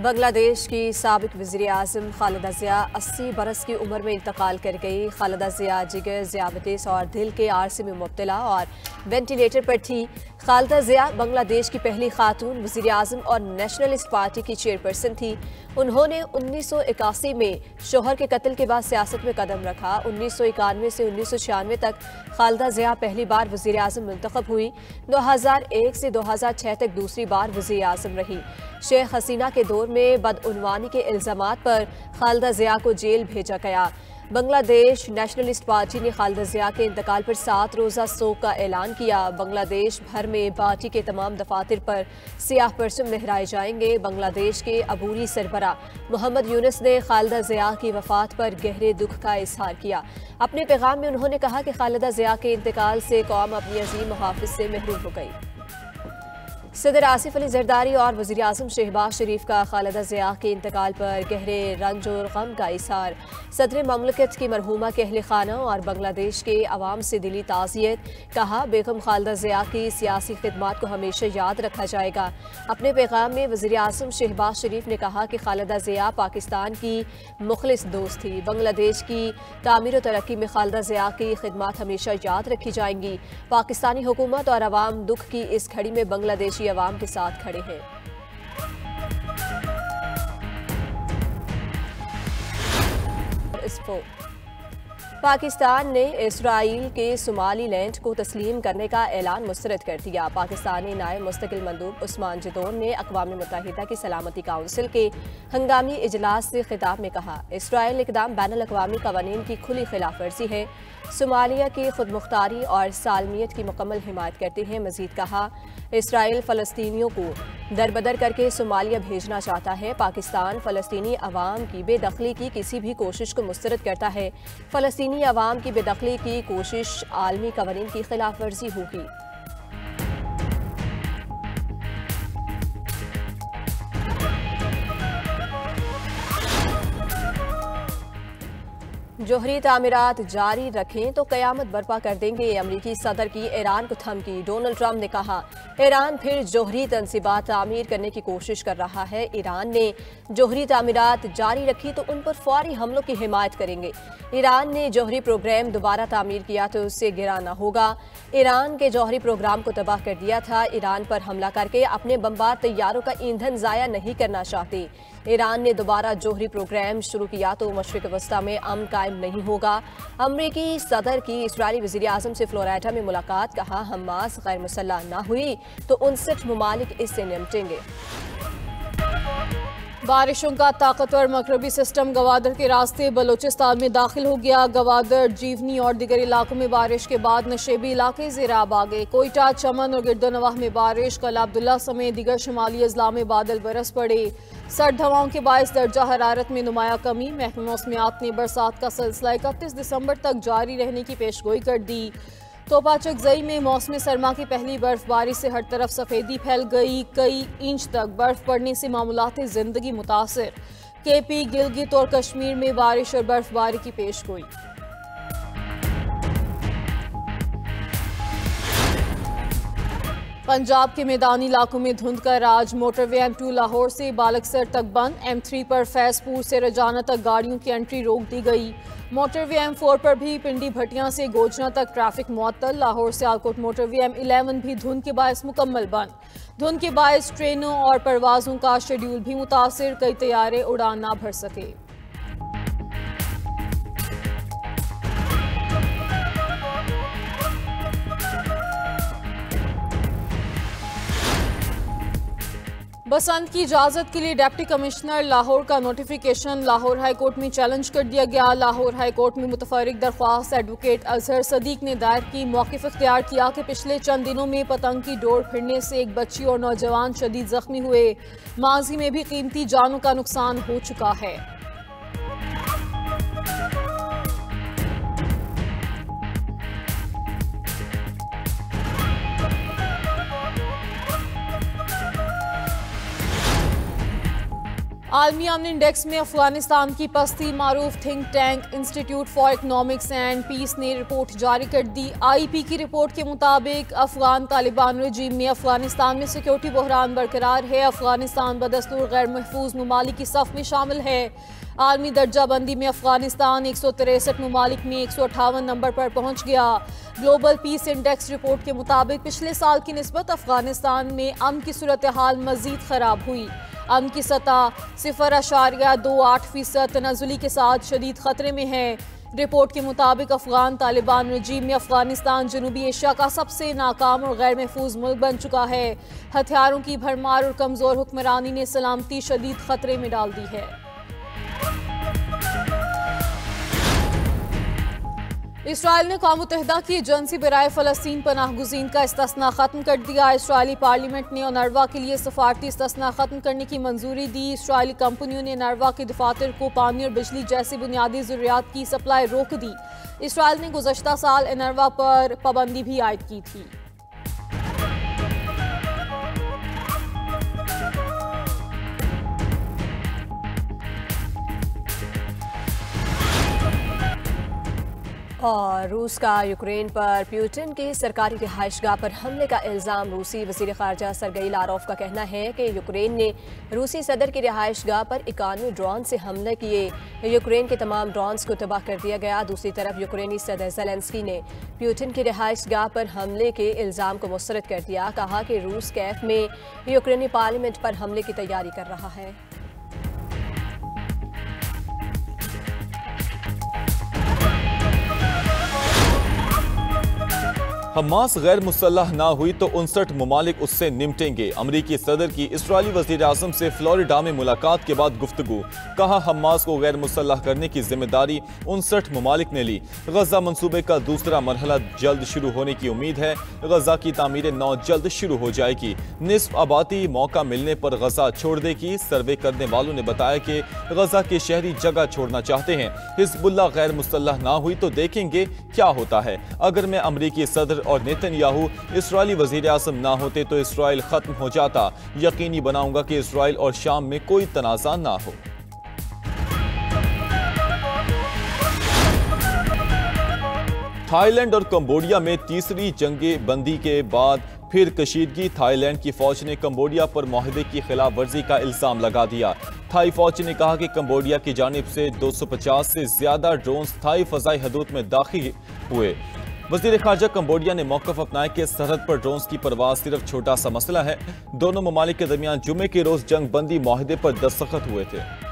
बांग्लादेश की साबिक वज़ीर-ए-आज़म खालिदा ज़िया 80 बरस की उम्र में इंतकाल कर गई। खालिदा ज़िया जिगर, ज़ियाबतीस और दिल के आर्से में मुब्तला और वेंटिलेटर पर थी। खालिदा ज़िया बांग्लादेश की पहली खातून वज़ीर-ए-आज़म और नेशनलिस्ट पार्टी की चेयरपर्सन थी। उन्होंने 1981 में शोहर के कत्ल के बाद सियासत में कदम रखा। 1991 से 1996 तक खालिदा ज़िया पहली बार वज़ीर-ए-आज़म मुंतखब हुई। 2001 से 2006 तक दूसरी बार वज़ीर-ए-आज़म रही। शेख हसीना के दौर में बदउनवानी के इल्ज़ामात पर खालिदा ज़िया को जेल भेजा गया। बांग्लादेश नेशनलिस्ट पार्टी ने खालिदा ज़िया के इंतकाल पर 7 रोज़ा शोक का ऐलान किया। बांग्लादेश भर में पार्टी के तमाम दफातर पर सियाह परचम लहराए जाएंगे। बांग्लादेश के अबूरी सरबरा मोहम्मद यूनुस ने खालिदा ज़िया की वफात पर गहरे दुख का इजहार किया। अपने पैगाम में उन्होंने कहा कि खालिदा ज़िया के इंतकाल से कौम अपनी अजीम मुहाफ़िज़ से महरूम हो गई। सदर आसिफ अली जरदारी और वज़ीर-ए-आज़म शहबाज शरीफ का खालिदा ज़िया के इंतकाल पर गहरे रंज और गम का इज़हार। सदर ममलकत की मरहूमा के अहल खाना और बांग्लादेश के अवाम से दिली ताज़ियत। कहा, बेगम खालिदा ज़िया की सियासी खिदमात को हमेशा याद रखा जाएगा। अपने पैगाम में वज़ीर-ए-आज़म शहबाज शरीफ ने कहा कि खालिदा ज़िया पाकिस्तान की मुखलिस दोस्त थी। बांग्लादेश की तामीर और तरक्की में खालिदा ज़िया की खिदमात हमेशा याद रखी जाएंगी। पाकिस्तानी हुकूमत और अवाम दुख की इस घड़ी में बांग्लादेशी अवाम के साथ खड़े हैं। पाकिस्तान ने इसराइल के सोमालीलैंड को तस्लीम करने का ऐलान मुस्तरद कर दिया। पाकिस्तानी नायब मुस्तकिल मंदूब उस्मान जदौन ने अक़वाम मुत्तहिदा की सलामती काउंसिल के हंगामी इजलास से खिताब में कहा, इसराइल इक़दाम बैनुल अक़वामी क़वानीन की खुली खिलाफ वर्जी है। सोमालिया की खुदमुख्तारी और सालमियत की मुकम्मल हिमायत करते हैं। मजीद कहा, इसराइल फ़लस्तीनियों को दरबदर करके सोमालिया भेजना चाहता है। पाकिस्तान फ़लस्तीनी अवाम की बेदखली की किसी भी कोशिश को मुस्तरद करता है। फ़लस्तीनी अवाम की बेदखली की कोशिश आलमी क़वानीन की खिलाफ वर्जी होगी। जोहरी तामीरात जारी रखें तो कयामत बर्पा कर देंगे। अमरीकी सदर की ईरान को धमकी। डोनाल्ड ट्रंप ने कहा, ईरान फिर जोहरी तनसीबात तामीर करने की कोशिश कर रहा है। ईरान ने जोहरी तामीरात जारी रखी तो उन पर फौरी हमलों की हिमायत करेंगे। ईरान ने जोहरी प्रोग्राम दोबारा तामीर किया तो उससे गिराना होगा। ईरान के जोहरी प्रोग्राम को तबाह कर दिया था। ईरान पर हमला करके अपने बमबार तैयारों का ईंधन ज़ाया नहीं करना चाहते। ईरान ने दोबारा जोहरी प्रोग्राम शुरू किया तो मशरिक़ वस्ता में अमन कायम नहीं होगा। अमरीकी सदर की इस्राईली वज़ीर-ए-आज़म से फ्लोरिडा में मुलाकात। कहा, हमास गैर मुसल्लह ना हुई तो 59 ममालिक इससे निपटेंगे। बारिशों का ताकतवर मगरबी सिस्टम गवादर के रास्ते बलोचिस्तान में दाखिल हो गया। गवादर, जीवनी और दीगर इलाकों में बारिश के बाद नशेबी इलाके ज़ेराब आ गए। कोयटा, चमन और गिरदोनवाह में बारिश। कल अब्दुल्ला समेत दीगर शुमाली अजला में बादल बरस पड़े। सर्द हवाओं के बायस दर्जा हरारत में नुमाया कमी। महकमा मौसमियात ने बरसात का सिलसिला 31 दिसंबर तक जारी रहने की पेशगोई कर दी। तोपाचक ज़ई में मौसम सरमा की पहली बर्फबारी से हर तरफ सफ़ेदी फैल गई। कई इंच तक बर्फ पड़ने से मामूलाती ज़िंदगी मुतासिर। केपी, गिलगित और कश्मीर में बारिश और बर्फबारी की पेशगोई। पंजाब के मैदानी इलाकों में धुंध का राज। मोटरवे M2 लाहौर से बालकसर तक बंद। M3 पर फैजपुर से रजाना तक गाड़ियों की एंट्री रोक दी गई। मोटरवे M4 पर भी पिंडी भटियां से गोजना तक ट्रैफिक मुअत्तल। लाहौर से आलकोट मोटरवे M11 भी धुंध के बायस मुकम्मल बंद। धुंध के बायस ट्रेनों और परवाजों का शेड्यूल भी मुतासिर। कई तैयारे उड़ान ना भर सके। बसंत की इजाजत के लिए डिप्टी कमिश्नर लाहौर का नोटिफिकेशन लाहौर हाई कोर्ट में चैलेंज कर दिया गया। लाहौर हाई कोर्ट में मुतफर्रिक दरख्वास्त एडवोकेट अजहर सदीक ने दायर की। मौक़िफ़ इख्तियार किया कि पिछले चंद दिनों में पतंग की डोर फिरने से एक बच्ची और नौजवान शदीद जख्मी हुए। माजी में भी कीमती जानों का नुकसान हो चुका है। आलमी अमन इंडेक्स में अफगानिस्तान की पस्ती। मारूफ think tank Institute for Economics and Peace ने रिपोर्ट जारी कर दी। IEP की रिपोर्ट के मुताबिक अफगान तालिबान रजीम में अफगानिस्तान में सिक्योरिटी बहरान बरकरार है। अफगानिस्तान बदस्तूर गैर महफूज ममालिक की सफ में शामिल है। आलमी दर्जा बंदी में अफगानिस्तान 163 ममालिक में 158 नंबर पर पहुंच गया। ग्लोबल पीस इंडेक्स रिपोर्ट के मुताबिक पिछले साल की निस्बत अफगानिस्तान में अमन की सूरत हाल मजीद खराब हुई। अमन की सतह 0.28% तनाजुली के साथ शदीद खतरे में है। रिपोर्ट के मुताबिक अफगान तालिबान रजीम में अफगानिस्तान जनूबी एशिया का सबसे नाकाम और गैर महफूज मुल्क बन चुका है। हथियारों की भरमार और कमजोर हुक्मरानी ने सलामती शदीद खतरे में डाल दी है। इसराइल ने कौम मुत्तहिदा की एजेंसी बराए फ़लस्तीन पनाह गुज़ीन का इस्तिस्ना ख़त्म कर दिया। इसराइली पार्लियामेंट ने उनरवा के लिए सफारती इस्तिस्ना ख़त्म करने की मंजूरी दी। इसराइली कंपनियों ने उनरवा के दफातर को पानी और बिजली जैसी बुनियादी ज़रूरियात की सप्लाई रोक दी। इसराइल ने गुज़श्ता साल उनरवा पर पाबंदी भी आयद की थी। और रूस का यूक्रेन पर प्यूटिन की सरकारी रिहाइशगाह पर हमले का इल्ज़ाम। रूसी वज़ीर ख़ारजा सरगई लारोव का कहना है कि यूक्रेन ने रूसी सदर की रिहाइशगाह पर 91 ड्रोन से हमले किए। यूक्रेन के तमाम ड्रोन्स को तबाह कर दिया गया। दूसरी तरफ यूक्रेनी सदर ज़ेलेंस्की ने प्यूटिन की रिहाइशगाह पर हमले के इल्ज़ाम को मुस्तरद कर दिया। कहा कि रूस कैफ में यूक्रेनी पार्लियामेंट पर हमले की तैयारी कर रहा है। हमास गैर मुसल्लह ना हुई तो 59 ममालिक उससे निपटेंगे। अमरीकी सदर की इस्राएली वज़ीर आज़म से फ्लोरिडा में मुलाकात के बाद गुफ्तगू। कहा हमास को गैर मुसल्लह करने की जिम्मेदारी 59 ममालिक ने ली। गजा मंसूबे का दूसरा मरहला जल्द शुरू होने की उम्मीद है। गजा की तामीर नौ जल्द शुरू हो जाएगी। निस्फ आबादी मौका मिलने पर गजा छोड़ देगी। सर्वे करने वालों ने बताया कि गजा के शहरी जगह छोड़ना चाहते हैं। हिजबुल्लाह गैर मुसल्लह ना हुई तो देखेंगे क्या होता है। अगर मैं अमरीकी सदर और नेतन्याहू इस्राएली वज़ीर आज़म ना होते तो इसराइल खत्म हो जाता। यकीनी बनाऊंगा कि इसराइल और शाम में कोई तनाज़ा ना हो। थाईलैंड और कंबोडिया में तीसरी जंगे बंदी के बाद फिर कशीदगी। थाईलैंड की फौज ने कंबोडिया पर मुआहदे की खिलाफ वर्जी का इल्जाम लगा दिया। थाई फौज ने कहा कि कंबोडिया की जानिब से 250 से ज्यादा ड्रोन्स थाई फजाई हदूद में दाखिल हुए। वज़ीर ख़ारजा कंबोडिया ने मौक़िफ़ अपनाया कि सरहद पर ड्रोन्स की परवाज़ सिर्फ छोटा सा मसला है। दोनों ममालिक के दरमियान जुमे के रोज़ जंग बंदी मुआहदे पर दस्तखत हुए थे।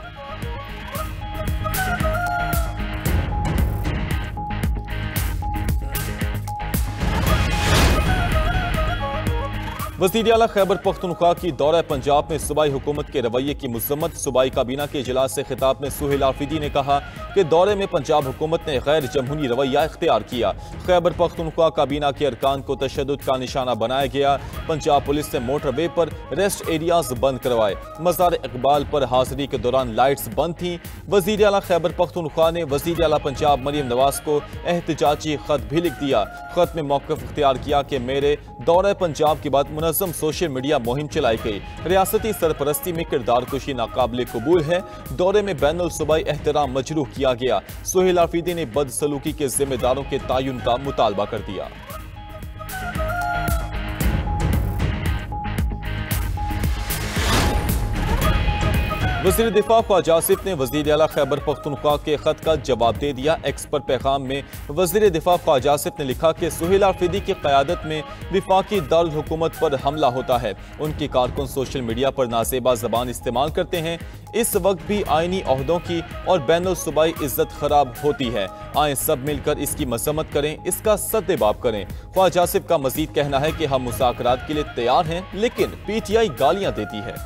वज़ीर आला खैबर पख्तूनख्वा की दौरा पंजाब में सूबाई हुकूमत के रवैये की मज़म्मत। सूबाई काबीना के इजलास से खिताब में सुहेल आफरीदी ने कहा कि दौरे में पंजाब हुकूमत ने गैर जमहूरी रवैया इख्तियार किया। खैबर पख्तूनख्वा काबीना के अरकान को तशद्दुद का निशाना बनाया गया। पंजाब पुलिस ने मोटरवे पर रेस्ट एरियाज बंद करवाए। मज़ार इकबाल पर हाजिरी के दौरान लाइट्स बंद थीं। वज़ीर आला खैबर पख्तूनख्वा ने वज़ीर आला पंजाब मरियम नवाज को एहतजाजी खत भी लिख दिया। खत में मौक़िफ़ इख्तियार किया कि मेरे दौरे पंजाब के बाद मुनज़्ज़म सोशल मीडिया मुहिम चलाई गई। रियासती सरपरस्ती में किरदार कुशी नाकाबिल कबूल है। दौरे में बैनुल सूबाई एहतराम मजरूह किया गया। सुहेल आफरीदी ने बदसलूकी के जिम्मेदारों के तायुन का मुतालबा कर दिया। वज़ीर दिफा ख्वाजा आसिफ ने वज़ीर आला खैबर पख्तूनख्वा के खत का जवाब दे दिया। एक्स पर पैगाम में वज़ीर दिफा ख्वाजा आसिफ ने लिखा कि सुहेल आफरीदी की क़यादत में विफाकी दारुल हुकूमत पर हमला होता है। उनके कारकुन सोशल मीडिया पर नासेबा ज़बान इस्तेमाल करते हैं। इस वक्त भी आइनी ओहदों की और बैनुल सूबाई इज्जत खराब होती है। आए सब मिलकर इसकी मजम्मत करें, इसका सद्देबाब करें। ख्वाजा आसिफ का मजीद कहना है कि हम मुज़ाकरात के लिए तैयार हैं, लेकिन PTI गालियां देती है।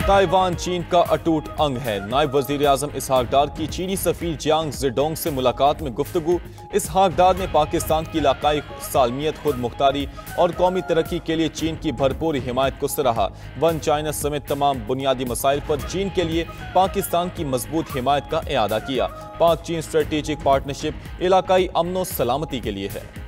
ताइवान चीन का अटूट अंग है। नायब वज़ीर आज़म इसहाक डार की चीनी सफ़ीर जियांग ज़ेडोंग से मुलाकात में गुफ्तगू। इसहाक डार ने पाकिस्तान की इलाकाई सालमियत, खुद मुख्तारी और कौमी तरक्की के लिए चीन की भरपूर हिमायत को सराहा। वन चाइना समेत तमाम बुनियादी मसाइल पर चीन के लिए पाकिस्तान की मजबूत हिमायत का इआदा किया। पाक चीन स्ट्रेटेजिक पार्टनरशिप इलाकाई अमन व सलामती के लिए है।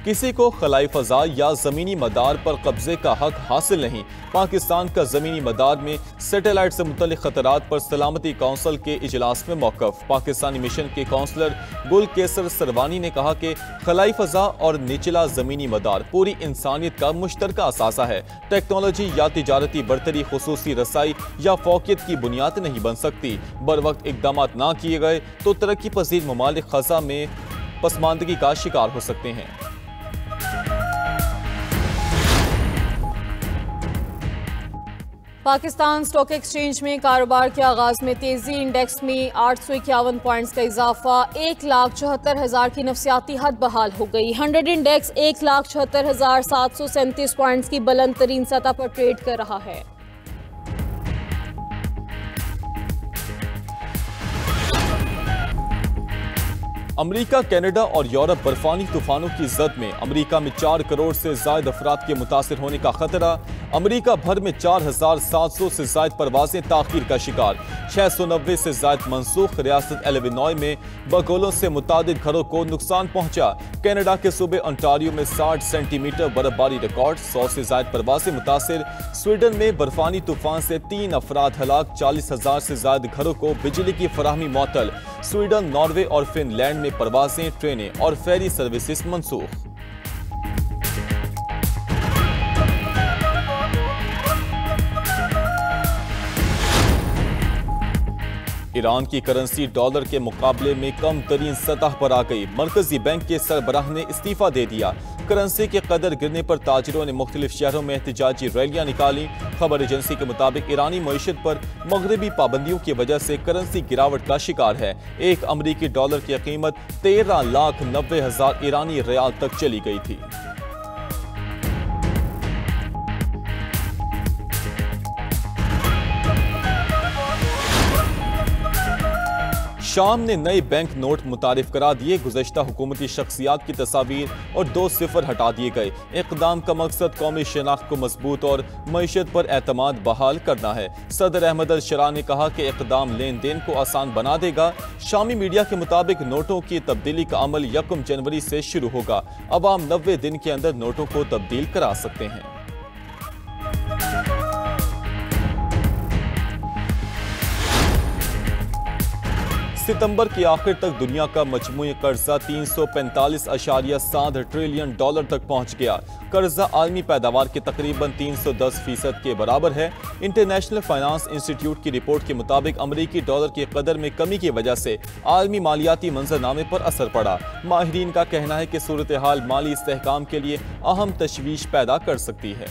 किसी को खलाई फजा या ज़मीनी मदार पर कब्जे का हक हासिल नहीं। पाकिस्तान का ज़मीनी मदार में सैटेलाइट से मुतल्लिक़ खतरात पर सलामती काउंसिल के इजलास में मौक़िफ़। पाकिस्तानी मिशन के काउंसलर गुल केसर सरवानी ने कहा कि खलाई फजा और निचला ज़मीनी मदार पूरी इंसानियत का मुश्तरका असासा है। टेक्नोलॉजी या तिजारती बरतरी खुसूसी रसाई या फौकियत की बुनियाद नहीं बन सकती। बर वक्त इकदाम ना किए गए तो तरक्की पजीर ममालिक खज़ा में पसमानदगी का शिकार हो सकते हैं। पाकिस्तान स्टॉक एक्सचेंज में कारोबार के आगाज में तेजी, इंडेक्स में 851 पॉइंट्स का इजाफा, 1,74,000 की नफसियाती हद बहाल हो गई। 100 इंडेक्स 1,74,737 पॉइंट्स की बुलंद तरीन सतह पर ट्रेड कर रहा है। अमेरिका, कनाडा और यूरोप बर्फानी तूफानों की जद में। अमेरिका में 4 करोड़ से ज्यादा अफराद के मुतासिर होने का खतरा। अमेरिका भर में 4,700 से ज्यादा परवाजें ताखीर का शिकार। 690 से ज्यादा मनसूख। रियासत इलिनॉय में बगोलों से मुतादिद घरों को नुकसान पहुंचा। कनाडा के सूबे ओंटारियो में 60 सेंटीमीटर बर्फबारी रिकॉर्ड। 100 से ज्यादा परवाजें मुतासिर। स्वीडन में बर्फानी तूफान से 3 अफराद हलाक। 40,000 से ज्यादा घरों को बिजली की फराहमी मुअत्तल। स्वीडन, नॉर्वे और फिनलैंड में परवाजें, ट्रेनें और फेरी सर्विसेज मनसूख। ईरान की करेंसी डॉलर के मुकाबले में कम तरीन सतह पर आ गई। मरकजी बैंक के सरबराह ने इस्तीफा दे दिया। करेंसी के कदर गिरने पर ताजिरों ने मुख्तलिफ शहरों में एहतजाजी रैलियां निकाली। खबर एजेंसी के मुताबिक ईरानी मईशत पर मगरबी पाबंदियों की वजह से करेंसी गिरावट का शिकार है। एक अमरीकी डॉलर की कीमत 13,90,000 ईरानी रियाल तक चली गई थी। शाम ने नए बैंक नोट मुतारिफ करा दिए। गुज़श्ता हुकूमती शख्सियात की तस्वीर और 2 सिफर हटा दिए गए। इक़दाम का मकसद कौमी शनाख्त को मजबूत और मईशत पर एतमाद बहाल करना है। सदर अहमद अल शरा ने कहा कि इक़दाम लेन देन को आसान बना देगा। शामी मीडिया के मुताबिक नोटों की तब्दीली का अमल 1 जनवरी से शुरू होगा। अवाम 90 दिन के अंदर नोटों को तब्दील करा सकते हैं। सितंबर के आखिर तक दुनिया का मजमूई कर्जा 345.7 ट्रिलियन डॉलर तक पहुंच गया। कर्जा आलमी पैदावार के तकरीबन 310% के बराबर है। इंटरनेशनल फाइनेंस इंस्टीट्यूट की रिपोर्ट के मुताबिक अमरीकी डॉलर की कदर में कमी की वजह से आलमी मालियाती मंजरनामे पर असर पड़ा। माहिरीन का कहना है कि सूरत हाल माली इस्तेहकाम के लिए अहम तशवीश पैदा कर सकती है।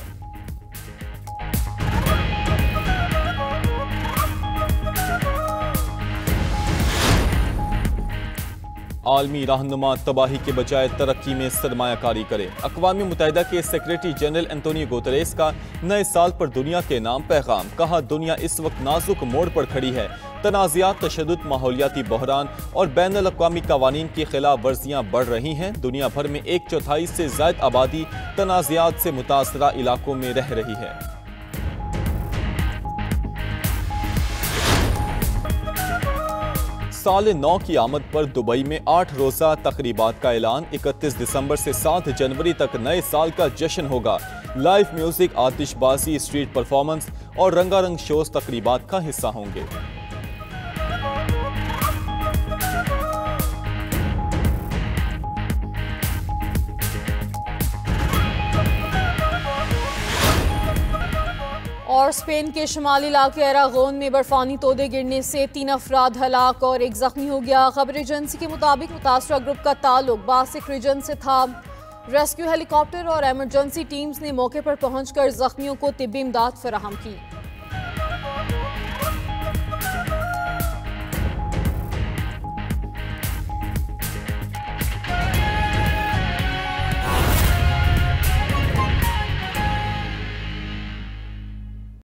आलमी रहनुमा तबाही के बजाय तरक्की में सरमायाकारी करे। अक़वाम मुत्तहिदा के सेक्रेटरी जनरल एंटोनियो गुतरेस का नए साल पर दुनिया के नाम पैगाम। कहा, दुनिया इस वक्त नाजुक मोड़ पर खड़ी है। तनाज़ात, तशद्दुद, माहौलियाती बहरान और बैनुल अक़वामी क़वानीन की खिलाफ वर्जियाँ बढ़ रही हैं। दुनिया भर में 1/4 से ज़ायद आबादी तनाज़ात से मुतासरा इलाकों में रह रही है। साल 9 की आमद पर दुबई में 8 रोज़ा तकरीबात का ऐलान। 31 दिसंबर से 7 जनवरी तक नए साल का जश्न होगा। लाइव म्यूजिक, आतिशबाजी, स्ट्रीट परफॉर्मेंस और रंगारंग शोज तकरीबात का हिस्सा होंगे। और स्पेन के शुमाली इलाके अरागोन में बर्फानी तोदे गिरने से 3 अफराद हलाक और 1 जख्मी हो गया। खबर एजेंसी के मुताबिक मुतासरा ग्रुप का ताल्लुक बासिक रीजन से था। रेस्क्यू हेलीकॉप्टर और एमरजेंसी टीम्स ने मौके पर पहुंचकर जख्मियों को तिब्बी इमदाद फराहम की।